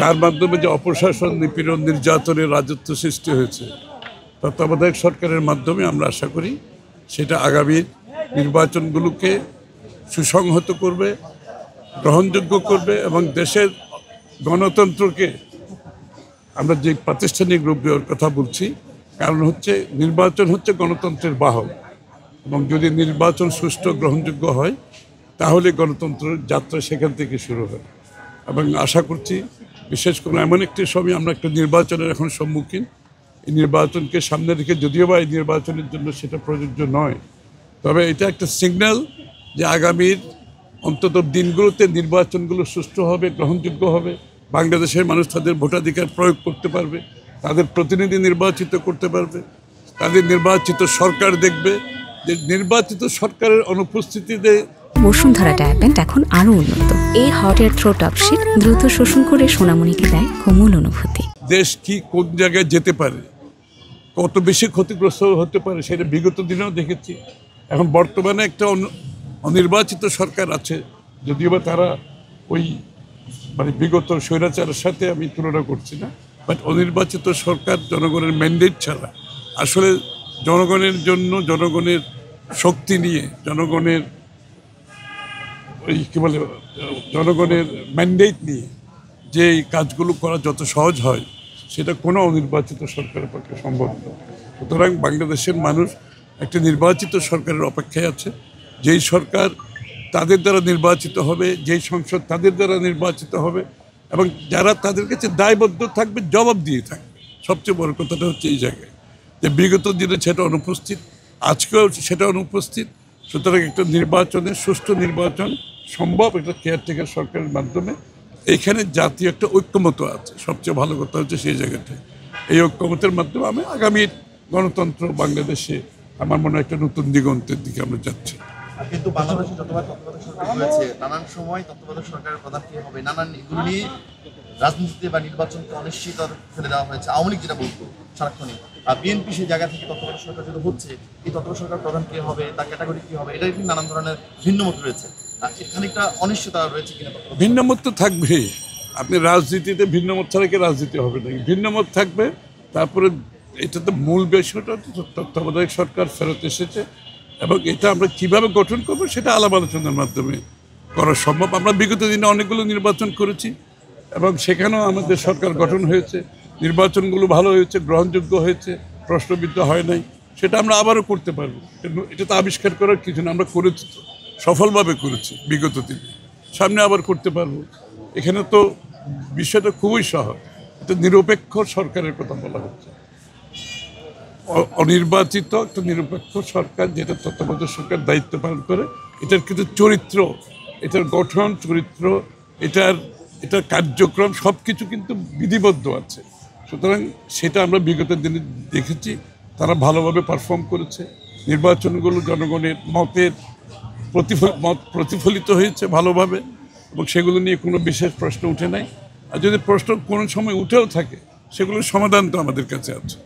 তার মাধ্যমে যে অপশাসন, নিপীড়ন, নির্যাতনের রাজত্ব সৃষ্টি হয়েছে, তত্ত্বাবধায়ক সরকারের মাধ্যমে আমরা আশা করি সেটা আগামী নির্বাচনগুলোকে সুসংহত করবে, গ্রহণযোগ্য করবে এবং দেশের গণতন্ত্রকে আমরা যে প্রাতিষ্ঠানিক রূপ দেওয়ার কথা বলছি, কারণ হচ্ছে নির্বাচন হচ্ছে গণতন্ত্রের বাহক এবং যদি নির্বাচন সুষ্ঠু গ্রহণযোগ্য হয় তাহলে গণতন্ত্রের যাত্রা সেখান থেকে শুরু হয়। এবং আশা করছি বিশেষ করে এমন একটি সময় আমরা একটা নির্বাচনের এখন সম্মুখীন, এই নির্বাচনকে সামনে রেখে যদিও বা এই নির্বাচনের জন্য সেটা প্রযোজ্য নয়, তবে এটা একটা সিগন্যাল যে আগামীর অন্তত দিনগুলোতে নির্বাচনগুলো সুষ্ঠু হবে, গ্রহণযোগ্য হবে, বাংলাদেশের মানুষ তাদের ভোটাধিকার প্রয়োগ করতে পারবে, তাদের প্রতিনিধি নির্বাচিত করতে পারবে, তাদের নির্বাচিত সরকার দেখবে যে নির্বাচিত সরকারের অনুপস্থিতিতে বসুন্ধরা ডায়াপেন্ট এখন আরো উন্নত। এই hot air through top sheet দ্রুত শোষণ করে সোনামণিকে দেয় কোমল অনুভূতি। দেশ কি কোন জায়গায় যেতে পারে, কত বেশি ক্ষতিগ্রস্ত হতে পারে সেটা বিগত দিনেও দেখেছি। এখন বর্তমানে একটা অনির্বাচিত সরকার আছে, যদিও বা তারা ওই বিগত স্বৈরাচারের সাথে আমি তুলনা করছি না, বাট অনির্বাচিত সরকার জনগণের ম্যান্ডেট ছাড়া আসলে জনগণের জন্য, জনগণের শক্তি নিয়ে, জনগণের ওই কী বলে জনগণের ম্যান্ডেট নিয়ে যে কাজগুলো করা যত সহজ হয় সেটা কোনো অনির্বাচিত সরকারের পক্ষে সম্ভব নয়। সুতরাং বাংলাদেশের মানুষ একটা নির্বাচিত সরকারের অপেক্ষায় আছে, যেই সরকার তাদের দ্বারা নির্বাচিত হবে, যেই সংসদ তাদের দ্বারা নির্বাচিত হবে এবং যারা তাদের কাছে দায়বদ্ধ থাকবে, জবাব দিয়ে থাকবে। সবচেয়ে বড় কথাটা হচ্ছে এই জায়গায় যে বিগত দিনে সেটা অনুপস্থিত, আজকেও সেটা অনুপস্থিত। সুতরাং একটা নির্বাচনের সুষ্ঠু নির্বাচন সম্ভব একটা কেয়ারটেকার সরকারের মাধ্যমে। এখানে জাতীয় একটা ঐক্যমত আছে, সবচেয়ে ভালো কথা হচ্ছে সেই জায়গাটায়। এই ঐক্যমতের মাধ্যমে আমি আগামীর গণতন্ত্র বাংলাদেশে আমার মনে হয় একটা নতুন দিগন্তের দিকে আমরা যাচ্ছি। কিন্তু বাংলাদেশে যতবার তত্ত্বাবধায়ক সরকার হয়েছে, নানান সময় তত্ত্বাবধায়ক সরকারের প্রধান কে হবে, নানান এগুলো নিয়ে রাজনীতিতে বা নির্বাচনকে অনিশ্চয়তার ফেলে দেওয়া হয়েছে। আওয়ামী লীগ যেটা বলতো সারাক্ষণই, আর বিএনপি সেই জায়গা থেকে তত্ত্বাবধায়ক সরকার যেটা হচ্ছে, এই তত্ত্বাবধায়ক সরকার প্রধান কে হবে, তার ক্যাটাগরি কী হবে, এটা কিন্তু নানান ধরনের ভিন্নমত রয়েছে। খানিকটা অনিশ্চয়তা রয়েছে কিনা? ভিন্নমত তো থাকবেই। আপনি রাজনীতিতে ভিন্নমত ছাড়া কি রাজনীতি হবে না? ভিন্নমত থাকবে। তারপরে এটা তো মূল বিষয়টা তত্ত্বাবধায়ক সরকার ফেরত এসেছে এবং এটা আমরা কিভাবে গঠন করবো সেটা আলাপ আলোচনার মাধ্যমে করা সম্ভব। আমরা বিগত দিনে অনেকগুলো নির্বাচন করেছি এবং সেখানেও আমাদের সরকার গঠন হয়েছে, নির্বাচনগুলো ভালো হয়েছে, গ্রহণযোগ্য হয়েছে, প্রশ্নবিদ্ধ হয় নাই। সেটা আমরা আবারও করতে পারবো। এটা তো আবিষ্কার করার কিছু না, আমরা করেছি তো, সফলভাবে করেছি বিগত দিনে, সামনে আবার করতে পারবো। এখানে তো বিষয়টা খুবই সহজ, এটা নিরপেক্ষ সরকারের কথা বলা হচ্ছে। অনির্বাচিত একটা নিরপেক্ষ সরকার যেটা তত্ত্বাবধায়ক সরকার দায়িত্ব পালন করে, এটার কিন্তু চরিত্র, এটার গঠন, চরিত্র, এটার কার্যক্রম সব কিছু কিন্তু বিধিবদ্ধ আছে। সুতরাং সেটা আমরা বিগত দিনে দেখেছি, তারা ভালোভাবে পারফর্ম করেছে। নির্বাচনগুলো জনগণের মত প্রতিফলিত হয়েছে ভালোভাবে এবং সেগুলো নিয়ে কোনো বিশেষ প্রশ্ন উঠে নাই। আর যদি প্রশ্ন কোনো সময় উঠেও থাকে সেগুলোর সমাধান তো আমাদের কাছে আছে।